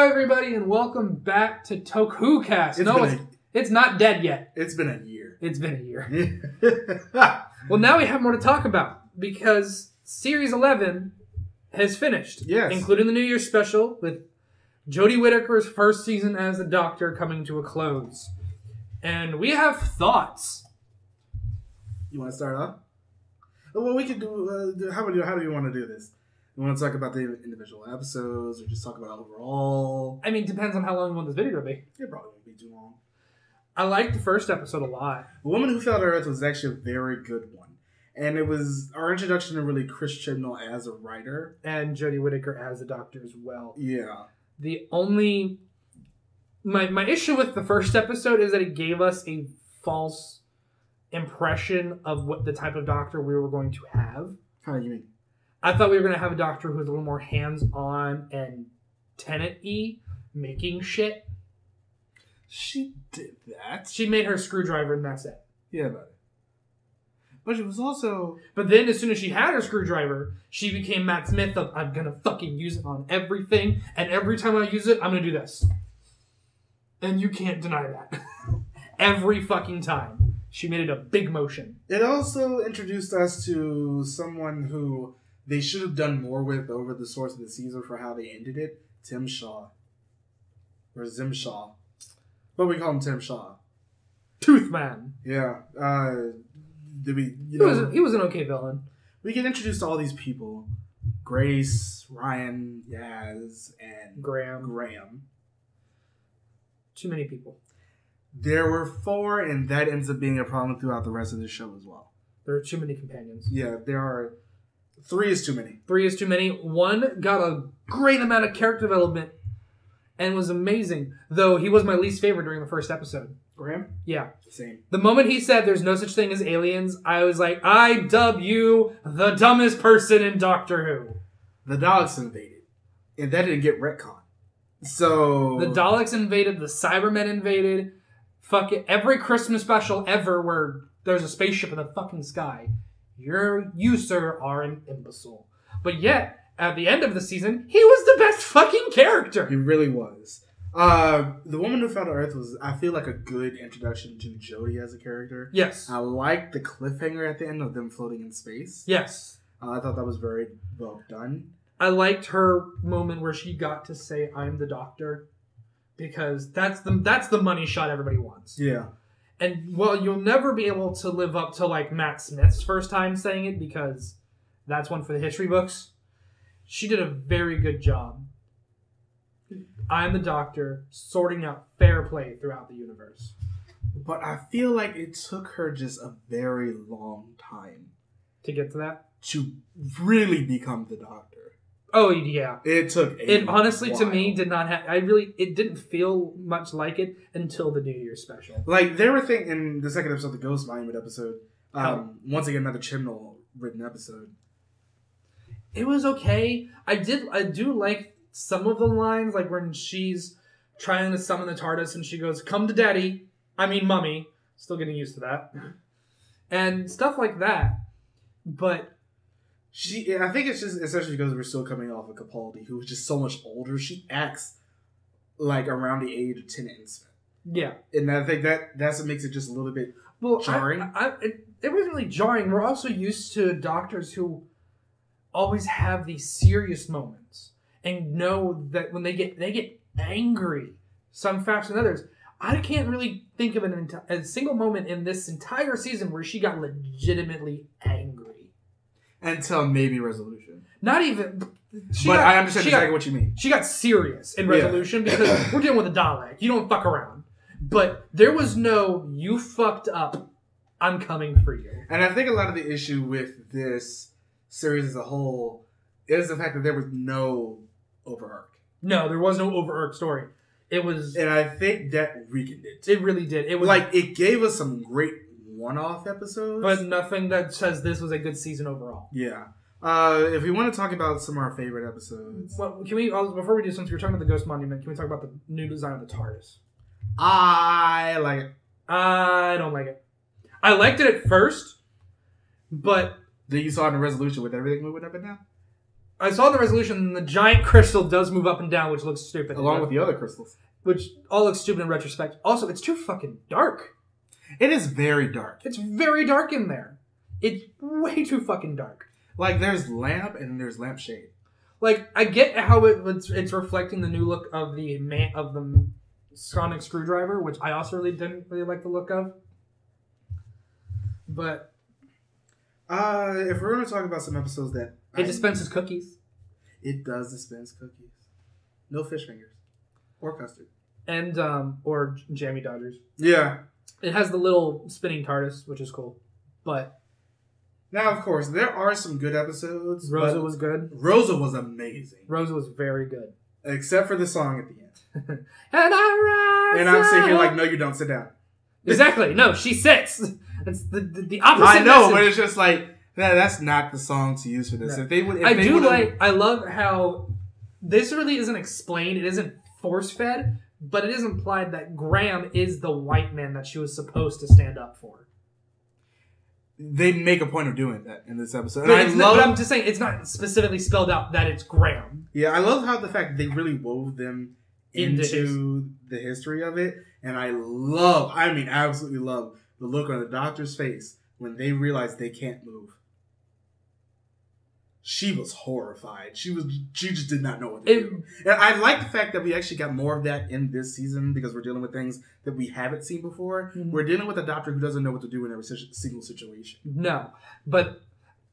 Hello, everybody, and welcome back to TokWhoCast. It's not dead yet. It's been a year. It's been a year. Well, now we have more to talk about because Series 11 has finished. Yes. Including the New Year's special with Jodie Whittaker's first season as the Doctor coming to a close. And we have thoughts. You want to start off? Well, we could do... How do you want to do this? You want to talk about the individual episodes or just talk about overall? I mean, depends on how long you want this video to be. It probably won't be too long. I liked the first episode a lot. The Woman Who Fell to Earth was actually a very good one. And it was our introduction to really Chris Chibnall as a writer. And Jodie Whittaker as the Doctor as well. Yeah. The only... My issue with the first episode is that it gave us a false impression of what the type of Doctor we were going to have. How do you mean? I thought we were going to have a Doctor who was a little more hands-on and Tennant-y, making shit. She did that. She made her screwdriver and that's it. Yeah, but it was also... But then as soon as she had her screwdriver, she became Matt Smith of, I'm going to fucking use it on everything, and every time I use it, I'm going to do this. And you can't deny that. Every fucking time. She made it a big motion. It also introduced us to someone who they should have done more with over the course of the season for how they ended it. Tim Shaw. Or Zim Shaw. But we call him Tim Shaw. Toothman. Yeah. He was an okay villain. We get introduced to all these people. Grace, Ryan, Yaz, and Graham. Too many people. There were 4, and that ends up being a problem throughout the rest of the show as well. There are too many companions. Yeah, there are... 3 is too many. 3 is too many. 1 got a great amount of character development and was amazing. Though he was my least favorite during the first episode. Graham? Yeah. Same. The moment he said there's no such thing as aliens, I was like, I dub you the dumbest person in Doctor Who. The Daleks invaded. And that didn't get retconned. So... The Daleks invaded, the Cybermen invaded. Fuck it. Every Christmas special ever where there's a spaceship in the fucking sky. You, sir, are an imbecile. But yet, at the end of the season, he was the best fucking character. He really was. The Woman Who Fell to Earth was, I feel like, a good introduction to Jodie as a character. Yes. I liked the cliffhanger at the end of them floating in space. Yes. I thought that was very well done. I liked her moment where she got to say, I'm the Doctor. Because that's the money shot everybody wants. Yeah. And, well, you'll never be able to live up to, like, Matt Smith's first time saying it because that's one for the history books. She did a very good job. I'm the Doctor, sorting out fair play throughout the universe. But I feel like it took her just a very long time. To get to that? To really become the Doctor. Oh, yeah. It took It honestly, while. To me, did not have... It didn't feel much like it until the New Year's special. Like, there were things in the second episode, the Ghost Monument episode. Once again, another Chibnall written episode. It was okay. I do like some of the lines, like when she's trying to summon the TARDIS and she goes, come to daddy. I mean, mummy. Still getting used to that. And stuff like that. But... I think it's just essentially because we're still coming off of Capaldi, who was just so much older. She acts like around the age of Tennant and Smith. Yeah. And I think that's what makes it just a little bit jarring. It wasn't really jarring. We're also used to doctors who always have these serious moments and know that when they get angry, some faster than others. I can't really think of a single moment in this entire season where she got legitimately angry. Until maybe Resolution. Not even... I understand exactly what you mean. She got serious in Resolution because we're dealing with a Dalek. You don't fuck around. But there was no, you fucked up, I'm coming for you. And I think a lot of the issue with this series as a whole is the fact that there was no over-arc. No, there was no over-arc story. It was... And I think that weakened it. It really did. It was like, it gave us some great one-off episodes. But nothing that says this was a good season overall. Yeah. If we want to talk about some of our favorite episodes... Well, can we, before we do, since we were talking about the Ghost Monument, can we talk about the new design of the TARDIS? I like it. I don't like it. I liked it at first, but... That you saw in the Resolution with everything moving up and down? I saw the resolution, and the giant crystal does move up and down, which looks stupid. Along with the other crystals. Which all looks stupid in retrospect. Also, it's too fucking dark. It is very dark. It's very dark in there. It's way too fucking dark. Like, there's lamp and there's lampshade. Like, I get how it's reflecting the new look of the sonic screwdriver, which I also didn't really like the look of. But if we're going to talk about some episodes that it dispenses cookies. It does dispense cookies. No fish fingers or custard. And or jammy dodgers. Yeah. It has the little spinning TARDIS, which is cool. But now, of course, there are some good episodes. Rosa was good. Rosa was amazing. Rosa was very good. Except for the song at the end. And I rise. And I'm sitting here like, no, you don't sit down. Exactly. No, she sits. It's the opposite. I know, message. but it's just like, that's not the song to use for this. No. If they would, I love how this really isn't explained. It isn't force fed, but it is implied that Graham is the white man that she was supposed to stand up for. They make a point of doing that in this episode. But, but I'm just saying, it's not specifically spelled out that it's Graham. Yeah, I love how the fact that they really wove them into the history of it. And I absolutely love the look on the Doctor's face when they realize they can't move. She was horrified. She just did not know what to do. And I like the fact that we actually got more of that in this season because we're dealing with things that we haven't seen before. Mm-hmm. We're dealing with a Doctor who doesn't know what to do in every single situation. No,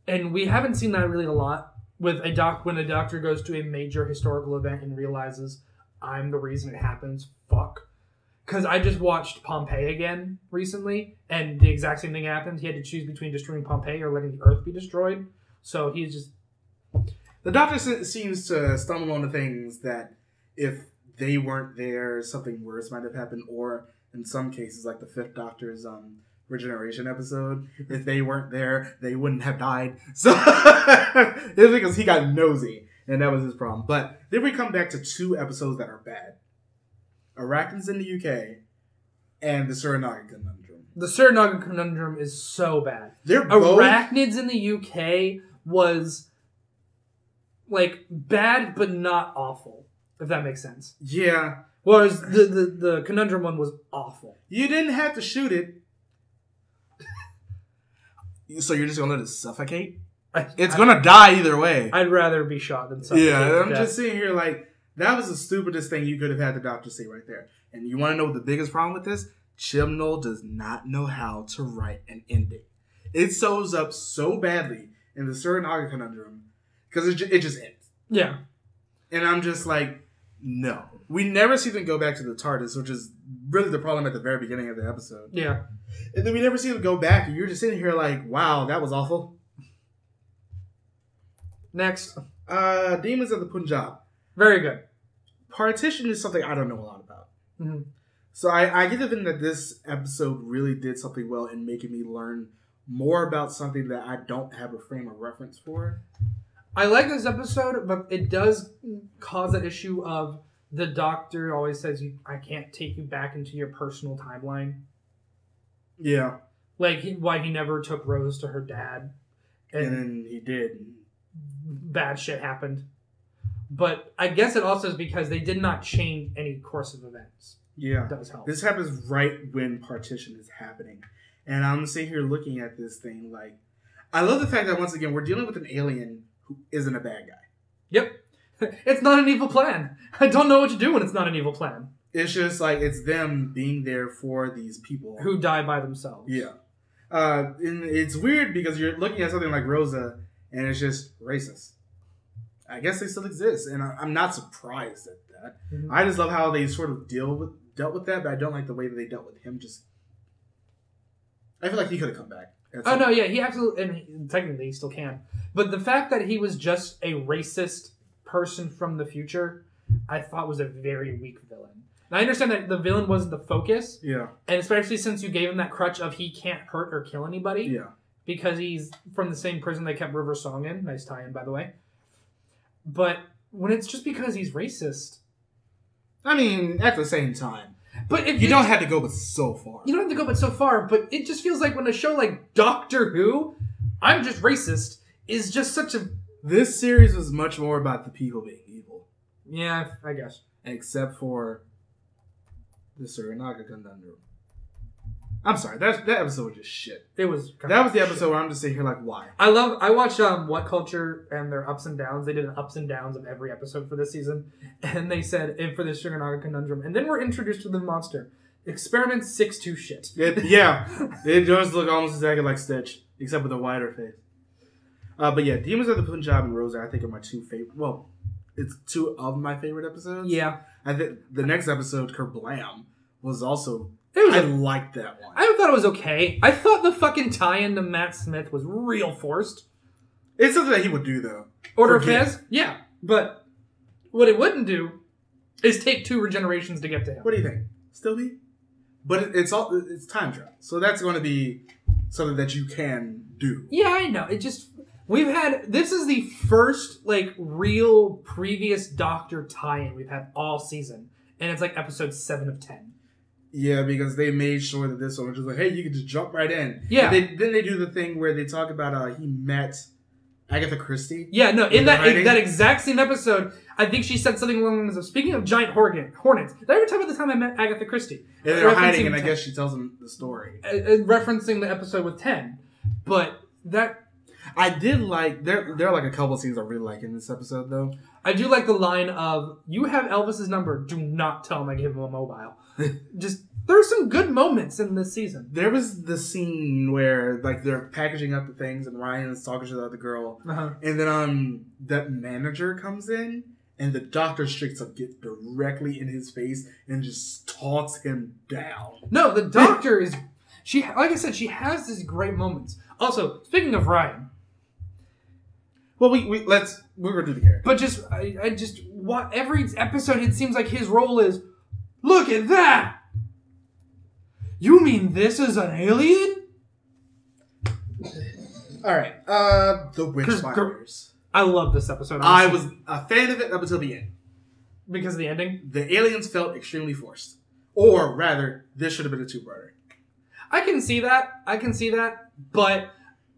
and we haven't seen that really a lot with when a Doctor goes to a major historical event and realizes I'm the reason it happens. Fuck. Because I just watched Pompeii again recently, and the exact same thing happened. He had to choose between destroying Pompeii or letting the Earth be destroyed. So he's just... The Doctor seems to stumble onto things that if they weren't there, something worse might have happened. Or in some cases, like the Fifth Doctor's Regeneration episode, if they weren't there, they wouldn't have died. So it's because he got nosy, and that was his problem. But then we come back to two episodes that are bad. Arachnids in the UK and the Sir Noggin Conundrum. The Sir Noggin Conundrum is so bad. They're both... Arachnids in the UK was like bad but not awful, if that makes sense. Yeah. Whereas the Conundrum one was awful. You didn't have to shoot it. So you're just gonna let it suffocate? It's gonna die either way. I'd rather be shot than suffocate. Yeah, I'm just sitting here like, that was the stupidest thing you could have had the Doctor say right there. And you want to know what the biggest problem with this? Chibnall does not know how to write an ending. It sews up so badly in the Sir Noggin Conundrum because it just ends. Yeah. And I'm just like, no. We never see them go back to the TARDIS, which is really the problem at the very beginning of the episode. Yeah. And then we never see them go back, and you're just sitting here like, wow, that was awful. Next. Demons of the Punjab. Very good. Partition is something I don't know a lot about. Mm-hmm. So I get the feeling that this episode really did something well in making me learn more about something that I don't have a frame of reference for. I like this episode, but it does cause that issue of the Doctor always says, I can't take you back into your personal timeline. Yeah. Like, why he never took Rose to her dad. And then he did. Bad shit happened. But I guess it also is because they did not change any course of events. Yeah. It does help. This happens right when partition is happening. And I'm sitting here looking at this thing like... I love the fact that, once again, we're dealing with an alien who isn't a bad guy. Yep. It's not an evil plan. I don't know what to do when it's not an evil plan. It's just like, it's them being there for these people. Who die by themselves. Yeah. And it's weird because you're looking at something like Rosa, and it's just racist. I guess they still exist, and I'm not surprised at that. Mm-hmm. I just love how they sort of dealt with that, but I don't like the way that they dealt with him. I feel like he could have come back. No, yeah, he absolutely, and technically he still can. But the fact that he was just a racist person from the future, I thought was a very weak villain. And I understand that the villain wasn't the focus. Yeah. And especially since you gave him that crutch of he can't hurt or kill anybody. Yeah. Because he's from the same prison they kept River Song in. Nice tie-in, by the way. But when it's just because he's racist... I mean, at the same time. But if you don't have to go but so far. You don't have to go but so far, but it just feels like when a show like Doctor Who, I'm just racist, is just such a This series was much more about the people being evil. Yeah, I guess. Except for the Surinaga conundrum. I'm sorry, that episode was just shit. It was. That was the episode where I'm just sitting here like, why? I watched What Culture and their ups and downs. They did an ups and downs of every episode for this season, and they said, and for the Surinaga conundrum, and then we're introduced to the monster. Experiment 6-2 shit. It does look almost exactly like Stitch, except with a wider face. But yeah, Demons of the Punjab and Rosa, I think, are my two favorite. Well, it's two of my favorite episodes. Yeah, I think the next episode, Kerbal Am, was also. I liked that one. I thought it was okay. I thought the fucking tie-in to Matt Smith was real forced. It's something that he would do, though. Order of Fez? Yeah. But what it wouldn't do is take 2 regenerations to get to him. What do you think? Still be? But it's time travel. So that's going to be something that you can do. Yeah, I know. It just... This is the first, like, real previous Doctor tie-in we've had all season. And it's like episode 7 of 10. Yeah, because they made sure that this one was just like, hey, you can just jump right in. Yeah. Then they do the thing where they talk about he met Agatha Christie. Yeah, no, in that exact same episode, I think she said something along the lines of, speaking of giant hornets, did I ever talk about the time I met Agatha Christie? And they're hiding, and I guess she tells them the story. Referencing the episode with 10. But that... I did like... There are like a couple of scenes I really like in this episode, though. I do like the line of, you have Elvis's number, do not tell him I gave him a mobile. Just, there's some good moments in this season. There was the scene where, like, they're packaging up the things and Ryan's talking to the other girl. Uh-huh. And then, that manager comes in and the doctor straight up gets directly in his face and just talks him down. No, the doctor is, like I said, she has these great moments. Also, speaking of Ryan. Well, we're gonna do the character. But every episode it seems like his role is, look at that! You mean this is an alien? Alright, The Witchfires. I love this episode. I was a fan of it up until the end. Because of the ending? The aliens felt extremely forced. Or, rather, this should have been a 2-parter. I can see that, but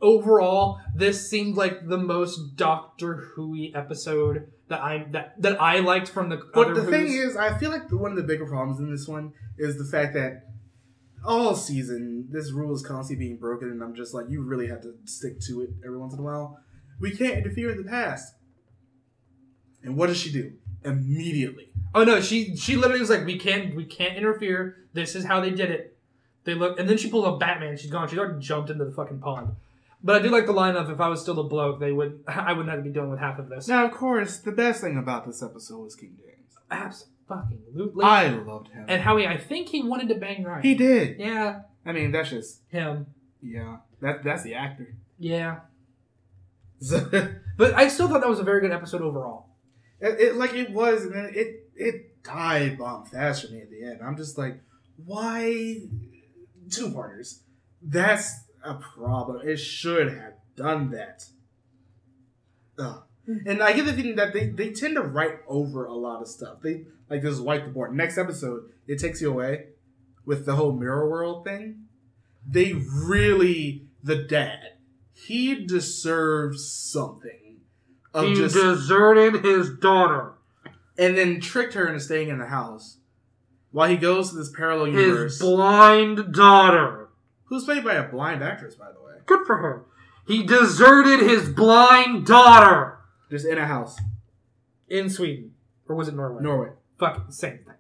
overall, this seemed like the most Doctor Who-y episode that I liked from the But other the Who's. thing is, I feel like one of the bigger problems in this one is the fact that all season, this rule is constantly being broken, and I'm just like, you really have to stick to it every once in a while. We can't interfere in the past. And what does she do? Immediately. Oh no, she literally was like, we can't interfere. This is how they did it. They look, and then she pulls up Batman. She's gone. She's already jumped into the fucking pond. But I do like the line of, if I was still a bloke, I wouldn't have to be dealing with half of this. Now, of course, the best thing about this episode was King James. Absolutely. I loved him. And how I think he wanted to bang Ryan. He did. Yeah. I mean, that's just him. Yeah. That's the actor. Yeah. But I still thought that was a very good episode overall. It was, and then it died bomb fast for me at the end. I'm just like, why 2-parters? That's a problem. It should have done that. Ugh. And I get the feeling that they tend to write over a lot of stuff. They just wipe the board. Next episode, it takes you away with the whole mirror world thing. They really, the dad, he deserves something. He deserted his daughter. And then tricked her into staying in the house. While he goes to this parallel universe. His blind daughter. Who's played by a blind actress, by the way. Good for her. He deserted his blind daughter. Just in a house. In Sweden. Or was it Norway? Norway. Fucking same thing.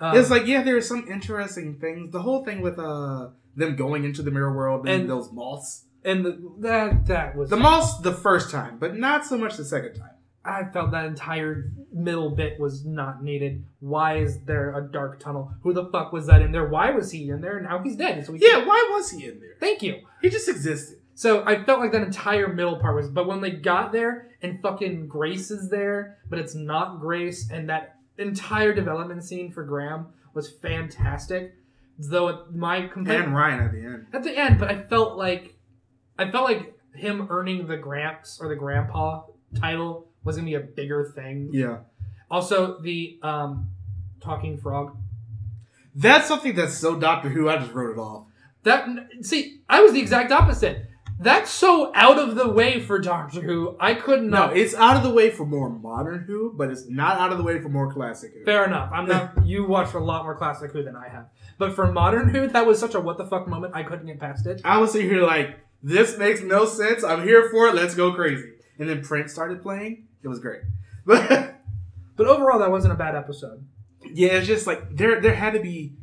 It's like, yeah, there are some interesting things. The whole thing with them going into the mirror world and those moths. And that was... The moths the first time, but not so much the second time. I felt that entire middle bit was not needed. Why is there a dark tunnel? Who the fuck was that in there? Why was he in there? Now he's dead. So why was he in there? Thank you. He just existed. So I felt like that entire middle part was... But when they got there, and fucking Grace is there, but it's not Grace, and that entire development scene for Graham was fantastic. Though my complaint... And Ryan at the end. At the end, but I felt like him earning the Gramps or the Grandpa title was going to be a bigger thing. Yeah. Also, the talking frog. That's something that's so Doctor Who, I just wrote it off. I was the exact opposite. That's so out of the way for Doctor Who. I couldn't. No, it's out of the way for more modern Who, but it's not out of the way for more classic Who. Fair enough. I'm not. You watched a lot more classic Who than I have. But for modern Who, that was such a what the fuck moment. I couldn't get past it. I was sitting here like, this makes no sense. I'm here for it. Let's go crazy. And then Prince started playing. It was great. But overall, that wasn't a bad episode. Yeah, it's just like there had to be,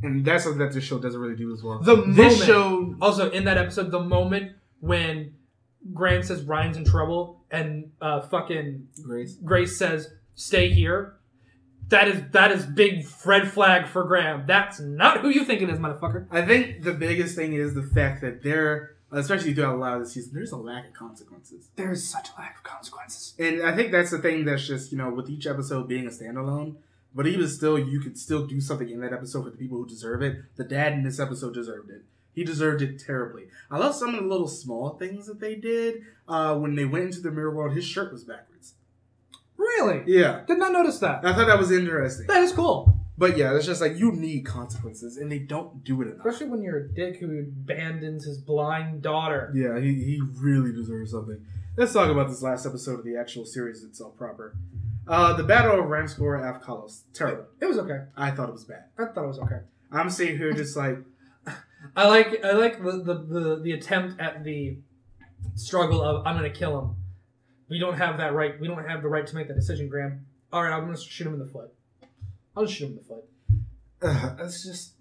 and that's something that this show doesn't really do as well. This show also in that episode, the moment when Graham says Ryan's in trouble and fucking Grace says stay here. That is big red flag for Graham. That's not who you think it is, motherfucker. I think the biggest thing is the fact that especially throughout a lot of the season, there's a lack of consequences. There is such a lack of consequences. And I think that's the thing that's just, with each episode being a standalone, but even still, you could still do something in that episode for the people who deserve it. The dad in this episode deserved it. He deserved it terribly. I love some of the little small things that they did. When they went into the mirror world, his shirt was backwards. Really? Yeah. Did not notice that. I thought that was interesting. That is cool. But yeah, it's just like, you need consequences, and they don't do it enough. Especially when you're a dick who abandons his blind daughter. Yeah, he really deserves something. Let's talk about this last episode of the actual series itself proper. The Battle of Ramskor Afkalos. Terrible. It was okay. I thought it was bad. I thought it was okay. I'm sitting here just like... I like the attempt at the struggle of, I'm going to kill him. We don't have that right. We don't have the right to make that decision, Graham. All right, I'm going to shoot him in the foot. I'll just shoot him in the foot. That's just...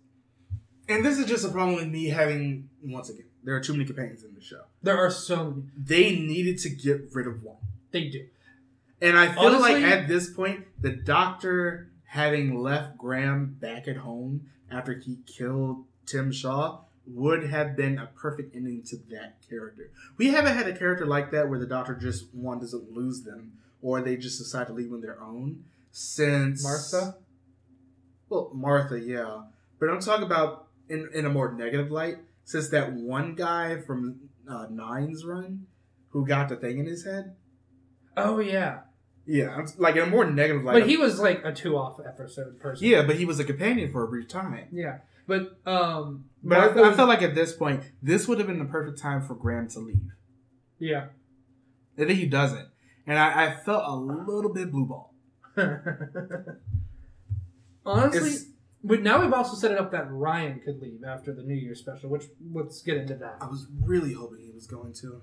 And this is just a problem with me having... Once again, there are too many companions in the show. There are so many. They needed to get rid of one. They do. And I feel like at this point, the Doctor having left Graham back at home after he killed Tim Shaw would have been a perfect ending to that character. We haven't had a character like that where the Doctor just, one, doesn't lose them, or they just decide to leave on their own since... Martha? Well, Martha, yeah. But I'm talking about in a more negative light, since that one guy from Nine's run who got the thing in his head. Oh, yeah. Yeah, like in a more negative light. But he was like a 2-off episode person. Yeah, but he was a companion for a brief time. Yeah. But I felt like at this point, this would have been the perfect time for Graham to leave. Yeah. I think he doesn't. And I felt a little bit blue ball. Honestly, but now we've also set it up that Ryan could leave after the New Year's special, which let's get into that. I was really hoping he was going to.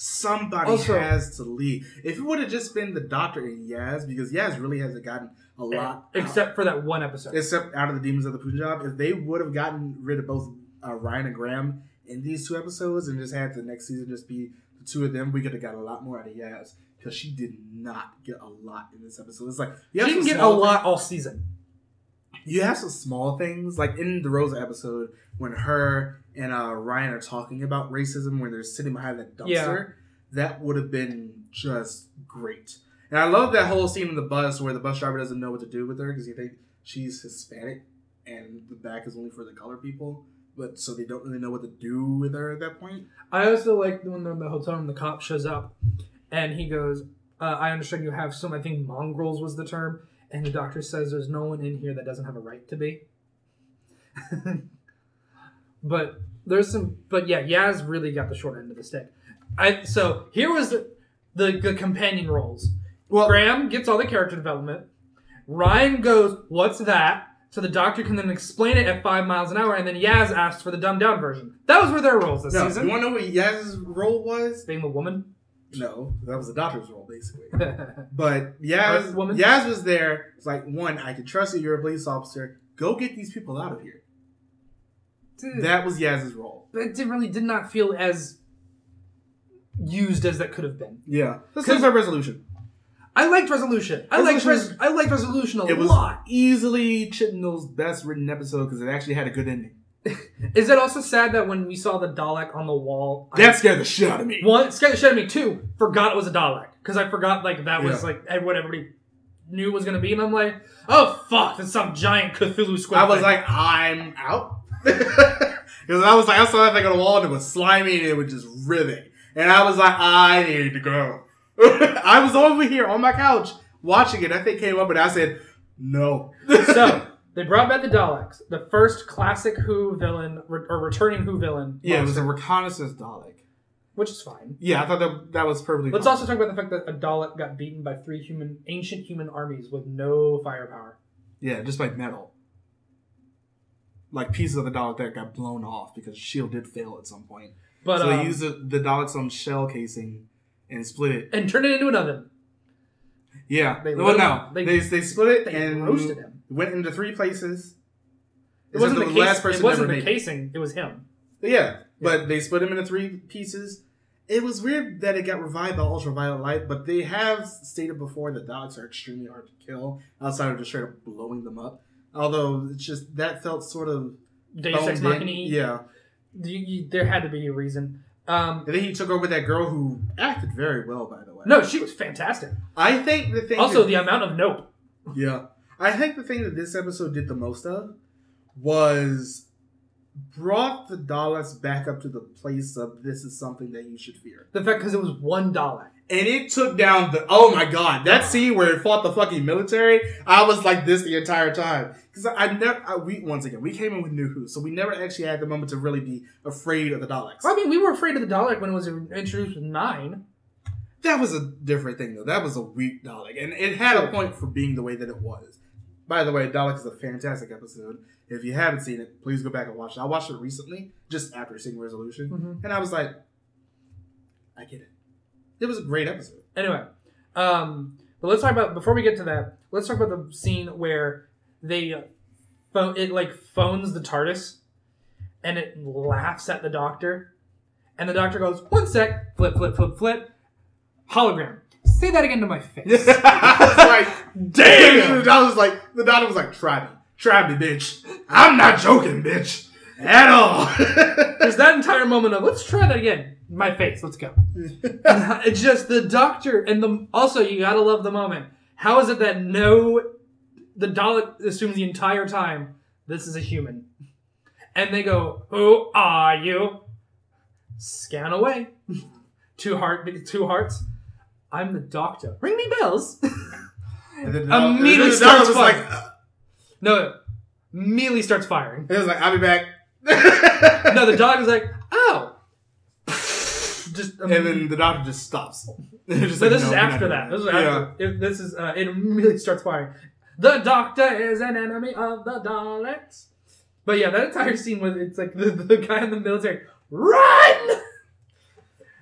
Somebody has to leave. If it would have just been the Doctor and Yaz, because Yaz really hasn't gotten a lot. Except for that one episode. Except out of the Demons of the Punjab. If they would have gotten rid of both Ryan and Graham in these 2 episodes and just had the next season just be the 2 of them, we could have got a lot more out of Yaz. Because she did not get a lot in this episode. It's like... She didn't get a lot all season. You have some small things, like in the Rosa episode, when her and Ryan are talking about racism, when they're sitting behind that dumpster, that would have been just great. And I love that whole scene in the bus where the bus driver doesn't know what to do with her because he thinks she's Hispanic and the back is only for the colored people, but so they don't really know what to do with her at that point. I also like when they're in the hotel and the cop shows up and he goes, I understand you have some, I think mongrels was the term. And the Doctor says there's no one in here that doesn't have a right to be. But yeah, Yaz really got the short end of the stick. So here was the companion roles. Well, Graham gets all the character development. Ryan goes, what's that? So the Doctor can then explain it at 5 miles an hour, and then Yaz asks for the dumbed down version. That was where their roles this season. You want to know what Yaz's role was? Being the woman? No, that was the Doctor's role, basically. But Yaz was there. It's like, one, I can trust you. You're a police officer. Go get these people out of here. Dude, that was Yaz's role. But it really did not feel as used as that could have been. Yeah. Let's talk about Resolution. I liked Resolution. I liked Resolution a lot. It was easily Chibnall's best written episode because it actually had a good ending. Is it also sad that when we saw the Dalek on the wall... That scared the shit out of me. One, it scared the shit out of me. 2, forgot it was a Dalek. Because I forgot that was what everybody knew it was going to be. And I'm like, oh fuck, it's some giant Cthulhu squid. I was like, I'm out. Because I saw that thing on the wall and it was slimy and it was just writhing. And I was like, I need to go. I was over here on my couch watching it. That thing came up and I said, no. So... They brought back the Daleks, the first classic Who villain, or returning Who villain. Yeah, it was a reconnaissance Dalek. which is fine. Yeah, I thought that was perfectly Let's fine. also talk about the fact that a Dalek got beaten by 3 ancient human armies with no firepower. Yeah, just like metal. Like pieces of the Dalek that got blown off because shield did fail at some point. But, so they used the Dalek's own shell casing and split it. And turned it into an oven. Yeah. They split it and roasted him. Went into 3 places. It wasn't the casing, it was him. Yeah, but they split him into 3 pieces. It was weird that it got revived by ultraviolet light, but they have stated before that Daleks are extremely hard to kill outside of just straight up blowing them up. Although it's just that felt sort of Deus Ex Machina. Yeah, there had to be a reason. And then he took over that girl who acted very well, by the way. No, she was fantastic. I think the thing. Also, the amount of nope. Yeah, I think the thing that this episode did the most of was brought the Daleks back up to the place of this is something that you should fear. The fact because it was one Dalek. And it took down oh my god, that scene where it fought the fucking military, I was like this the entire time. Because we came in with New Who, so we never actually had the moment to really be afraid of the Daleks. Well, I mean, we were afraid of the Dalek when it was introduced with 9. That was a different thing, though. That was a weak Dalek. And it had a point for being the way that it was. By the way, Dalek is a fantastic episode. If you haven't seen it, please go back and watch it. I watched it recently, just after seeing Resolution. Mm-hmm. And I was like, I get it. It was a great episode. Anyway, but let's talk about, before we get to that, let's talk about the scene where it phones the TARDIS and it laughs at the Doctor. And the Doctor goes, 1 sec, flip, flip, flip, flip, hologram. Say that again to my face. I was like, damn! The Doctor was like, try me, bitch. I'm not joking, bitch. At all. There's that entire moment of, let's try that again. My face, let's go. It's just the Doctor, and also you gotta love the moment. How is it that the Dalek assumes the entire time, this is a human. And they go, who are you? Scan away. 2 hearts. I'm the Doctor. Ring me bells. And then immediately starts firing. No, immediately starts firing. It was like, I'll be back. No, the dog is like, oh. And then the Doctor just stops. This is after that. This is after. It immediately starts firing. The Doctor is an enemy of the Daleks. But yeah, that entire scene where it's like the guy in the military, run!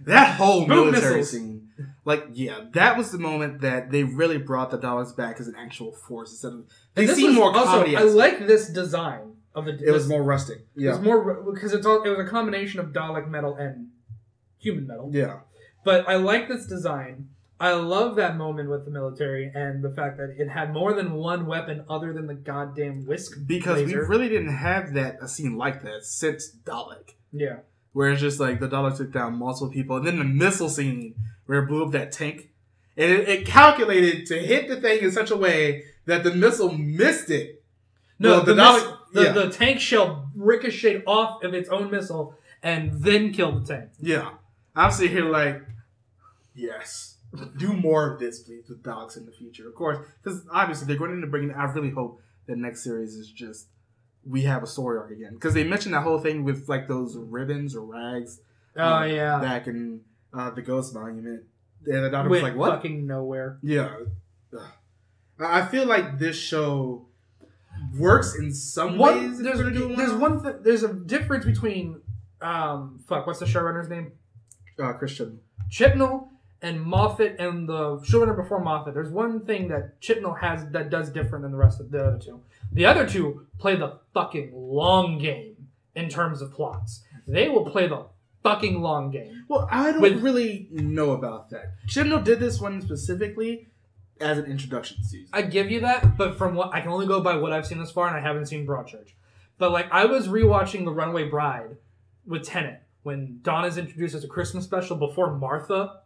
That whole military scene. Like, yeah, that was the moment that they really brought the Daleks back as an actual force instead of. They seem more comedy. I like this design of the. It was more rustic. Yeah, it was more because it was a combination of Dalek metal and human metal. Yeah, but I like this design. I love that moment with the military and the fact that it had more than one weapon other than the goddamn whisk because laser. We really didn't have a scene like that since Dalek. Yeah, where it's just like the Dalek took down multiple people, and then the missile scene where it blew up that tank, and it calculated to hit the thing in such a way that the missile missed it. No, the tank shell ricocheted off of its own missile and then killed the tank. Yeah, I'm sitting here like, yes. Do more of this, please, with Daleks in the future. Of course, because obviously they're going to bring. I really hope the next series is just we have a story arc again, because they mentioned that whole thing with like those ribbons or rags. Oh yeah, back in the Ghost Monument, and the Doctor was like, "What? Fucking nowhere." Yeah, I feel like this show works in some ways. There's a difference between what's the showrunner's name? Chris Chibnall. And Moffat and the showrunner before Moffat, there's one thing that Chibnall has that does different than the rest of the other two. The other two play the fucking long game in terms of plots. They will play the fucking long game. Well, I don't really know about that. Chibnall did this one specifically as an introduction season. I give you that, but from what I can only go by what I've seen this far, and I haven't seen Broadchurch. But like I was rewatching The Runaway Bride with Tennant when Donna's introduced as a Christmas special before Martha.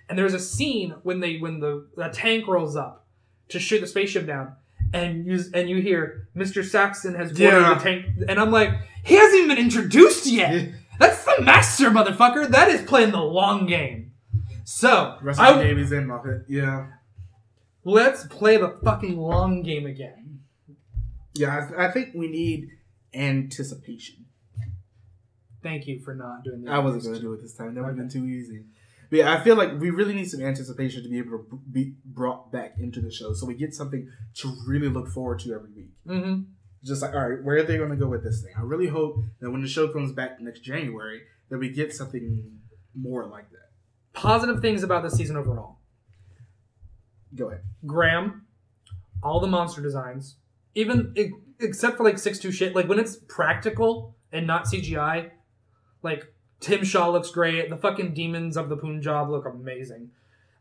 And there's a scene when the tank rolls up to shoot the spaceship down, and you hear Mr. Saxon has boarded the tank, and I'm like, he hasn't even been introduced yet. That's the master, motherfucker. That is playing the long game. So Davies in Muppet. Yeah. Let's play the fucking long game again. Yeah, I think we need anticipation. Thank you for not doing that. I wasn't going to do it this time. That would have been too easy. But yeah, I feel like we really need some anticipation to be able to be brought back into the show, so we get something to really look forward to every week. Mm-hmm. Just like, all right, where are they going to go with this thing? I really hope that when the show comes back next January, that we get something more like that. Positive things about the season overall. Go ahead. Graham, all the monster designs, even except for like 6'2" shit, like when it's practical and not CGI, like Tim Shaw looks great. The fucking demons of the Punjab look amazing.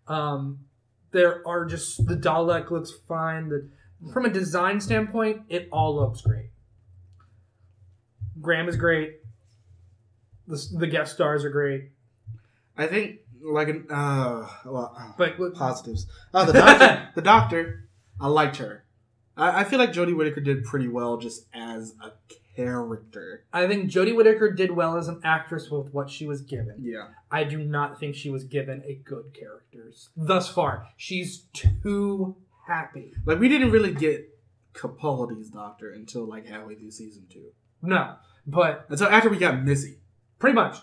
There are just the Dalek looks fine. From a design standpoint, it all looks great. Graham is great. The guest stars are great. I think but positives. Oh, the doctor. I liked her. I feel like Jodie Whittaker did pretty well just as a character. I think Jodie Whittaker did well as an actress with what she was given. Yeah. I do not think she was given a good character thus far. She's too happy. Like, we didn't really get Capaldi's doctor until like halfway through season 2. No, but until after we got Missy. Pretty much.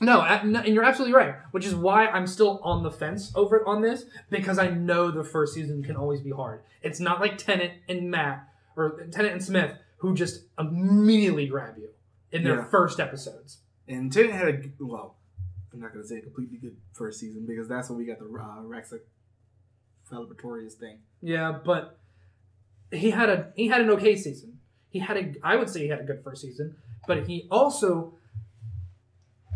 No, and you're absolutely right. Which is why I'm still on the fence over on this, because I know the first season can always be hard. It's not like Tennant and Matt, or Tennant and Smith, who just immediately grab you in their first episodes. And Tennant had I'm not going to say a completely good first season, because that's when we got the Rex Celebratorious thing. Yeah, but he had an okay season. I would say he had a good first season, but he also...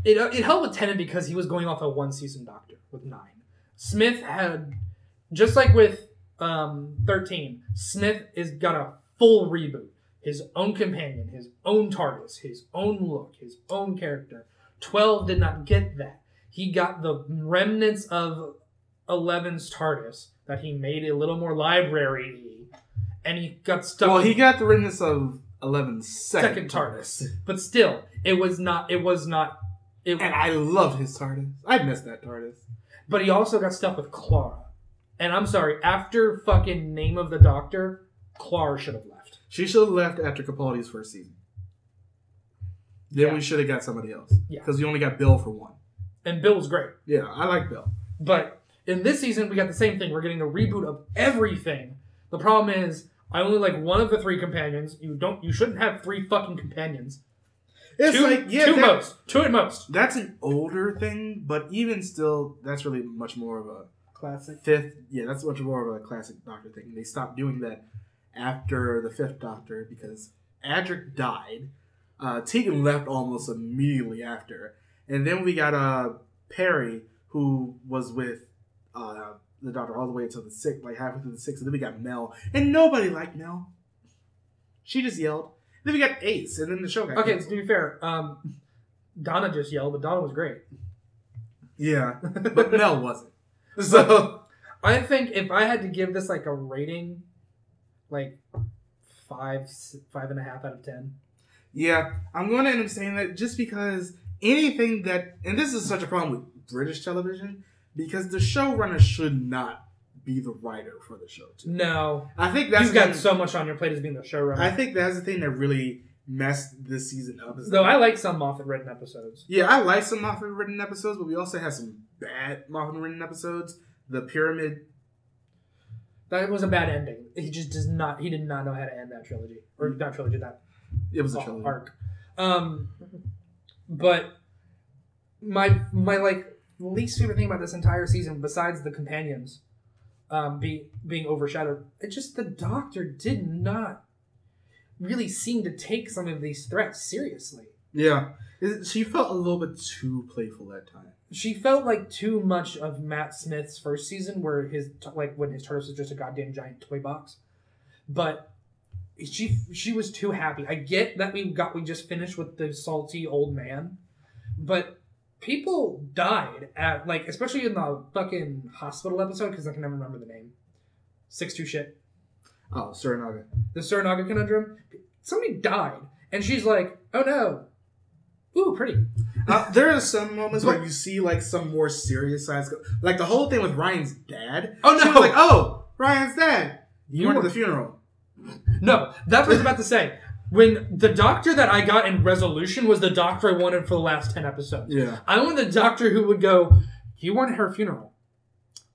It helped with Tennant because he was going off a one-season Doctor with 9. Smith had, just like with 13, Smith has got a full reboot. His own companion, his own TARDIS, his own look, his own character. 12 did not get that. He got the remnants of 11's TARDIS that he made a little more library-y, and he got stuck. Well, he got the remnants of 11's second TARDIS. But still, it was not... And I loved his TARDIS. I missed that TARDIS. But he also got stuck with Clara. And I'm sorry, after fucking Name of the Doctor, Clara should have left. She should have left after Capaldi's first season. Then we should have got somebody else. Yeah. Because we only got Bill for 1. And Bill was great. Yeah, I like Bill. But in this season, we got the same thing. We're getting a reboot of everything. The problem is, I only like one of the 3 companions. You shouldn't have 3 fucking companions. It's two at most. That's an older thing, but even still, that's really much more of a classic. That's much more of a classic Doctor thing. They stopped doing that after the 5th Doctor because Adric died. Tegan left almost immediately after, and then we got Perry, who was with the Doctor all the way until the 6th, like halfway through the 6th, and then we got Mel, and nobody liked Mel. She just yelled. Then we got Ace, and then the show got canceled. To be fair, Donna just yelled, but Donna was great. Yeah, but Mel wasn't. So I think if I had to give this like a rating, like 5.5 out of 10. Yeah, I'm going to end up saying that just because anything that, and this is such a problem with British television, because the showrunner should not be the writer for the show too. No, I think that's you've got so much on your plate as being the showrunner. I think that's the thing that really messed this season up. Though I like some Moffat written episodes. Yeah, I like some Moffat written episodes, but we also have some bad Moffat written episodes. The Pyramid. That was a bad ending. He just does not. He did not know how to end that trilogy, or not trilogy. That it was a trilogy arc. But my like least favorite thing about this entire season, besides the companions being overshadowed, it's just the Doctor did not really seem to take some of these threats seriously. Yeah, she felt a little bit too playful at times. She felt like too much of Matt Smith's first season, where when his TARDIS was just a goddamn giant toy box. But she was too happy. I get that we just finished with the salty old man, but people died at, like, especially in the fucking hospital episode, because I can never remember the name. 6'2" shit. Oh, Suranaga. The Suranaga conundrum. Somebody died, and she's like, "Oh no, ooh, pretty." There are some moments where you see like some more serious sides, like the whole thing with Ryan's dad. Oh no! She was like, "Oh, Ryan's dad. You went to the funeral." No, that's what I was about to say. When the Doctor that I got in Resolution was the Doctor I wanted for the last 10 episodes. Yeah. I want the Doctor who would go, you weren't at her funeral.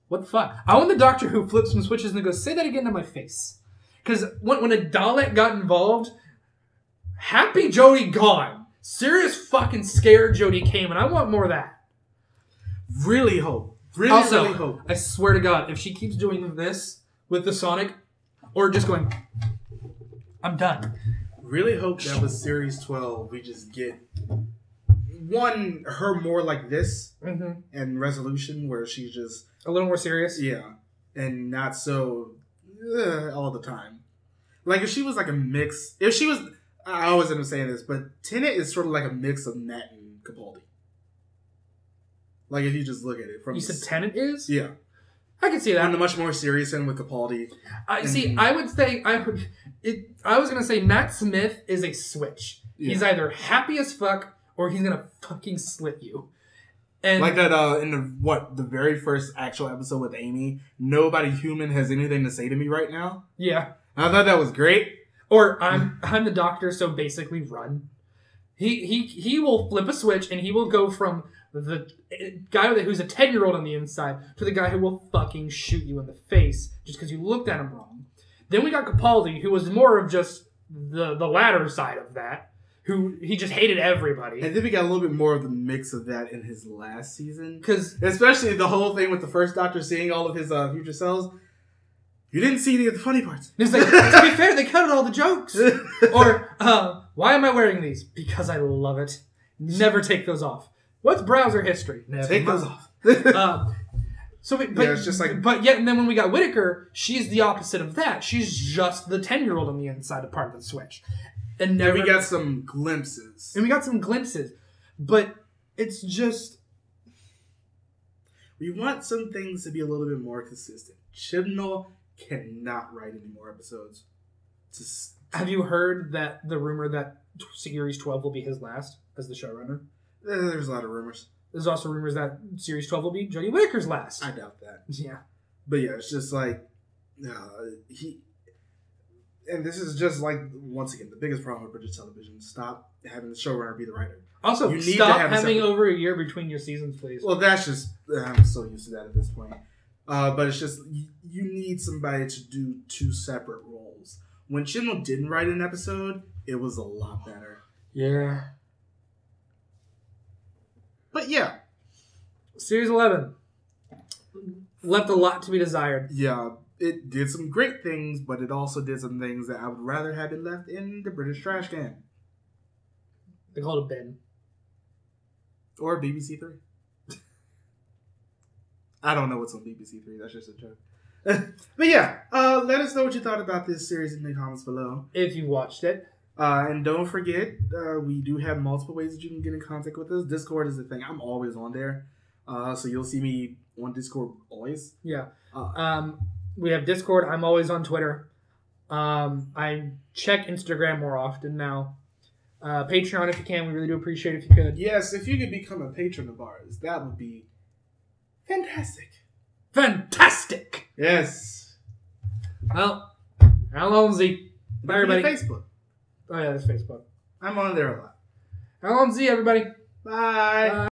What the fuck? I want the Doctor who flips some switches and goes, say that again to my face. Because when a Dalek got involved, happy Jodie gone. Serious fucking scared Jodie came, and I want more of that. Really hope. Really hope. I swear to God, if she keeps doing this with the Sonic, or just going, I'm done. Really hope that with Series 12, we just get her more like this, and Resolution, where she's just a little more serious. Yeah, and not so all the time. Like if she was like a mix. If she was, I always end up saying this, but Tennant is sort of like a mix of Matt and Capaldi. Like if you just look at it from. You said Tennant is? Yeah. I can see that. On the much more serious end with Capaldi. I would say I was gonna say Matt Smith is a switch. Yeah. He's either happy as fuck or he's gonna fucking slit you. And like that in the very first actual episode with Amy, nobody human has anything to say to me right now. Yeah. I thought that was great. Or I'm the Doctor, so basically run. He will flip a switch and he will go from the guy who's a 10-year-old on the inside to the guy who will fucking shoot you in the face just because you looked at him wrong. Then we got Capaldi, who was more of just the latter side of that, who he just hated everybody. And then we got a little bit more of the mix of that in his last season. Because especially the whole thing with the first Doctor seeing all of his future selves. You didn't see any of the funny parts. It's like, to be fair, they cut out all the jokes. Or, why am I wearing these? Because I love it. Never take those off. What's browser history? Never take those off. It's just like, but yet, and then when we got Whittaker, she's the opposite of that. She's just the 10-year-old on the inside of part of the switch, and never. And we got some glimpses. But it's just we want some things to be a little bit more consistent. Chibnall cannot write any more episodes. Have you heard that the rumor that Series 12 will be his last as the showrunner? There's a lot of rumors. There's also rumors that Series 12 will be Jodie Whittaker's last. I doubt that. Yeah. But yeah, it's just like, and this is just like, once again, the biggest problem with British television. Stop having the showrunner be the writer. Also, you need stop to having over a year between your seasons, please. Well, that's just, I'm so used to that at this point. But it's just, you need somebody to do two separate roles. When Chibnall didn't write an episode, it was a lot better. Yeah. But yeah. Series 11. Left a lot to be desired. Yeah. It did some great things, but it also did some things that I would rather have it left in the British trash can. They call it a bin. Or BBC Three. I don't know what's on BBC Three. That's just a joke. But yeah, let us know what you thought about this series in the comments below. If you watched it. And don't forget, we do have multiple ways that you can get in contact with us. Discord is the thing. I'm always on there. So you'll see me on Discord always. Yeah. We have Discord. I'm always on Twitter. I check Instagram more often now. Patreon if you can. We really do appreciate it if you could. Yes, if you could become a patron of ours, that would be fantastic. Fantastic! Yes. Well, Alonzi. Bye, everybody. Facebook. Oh, yeah, that's Facebook. I'm on there a lot. Alonzi, everybody. Bye.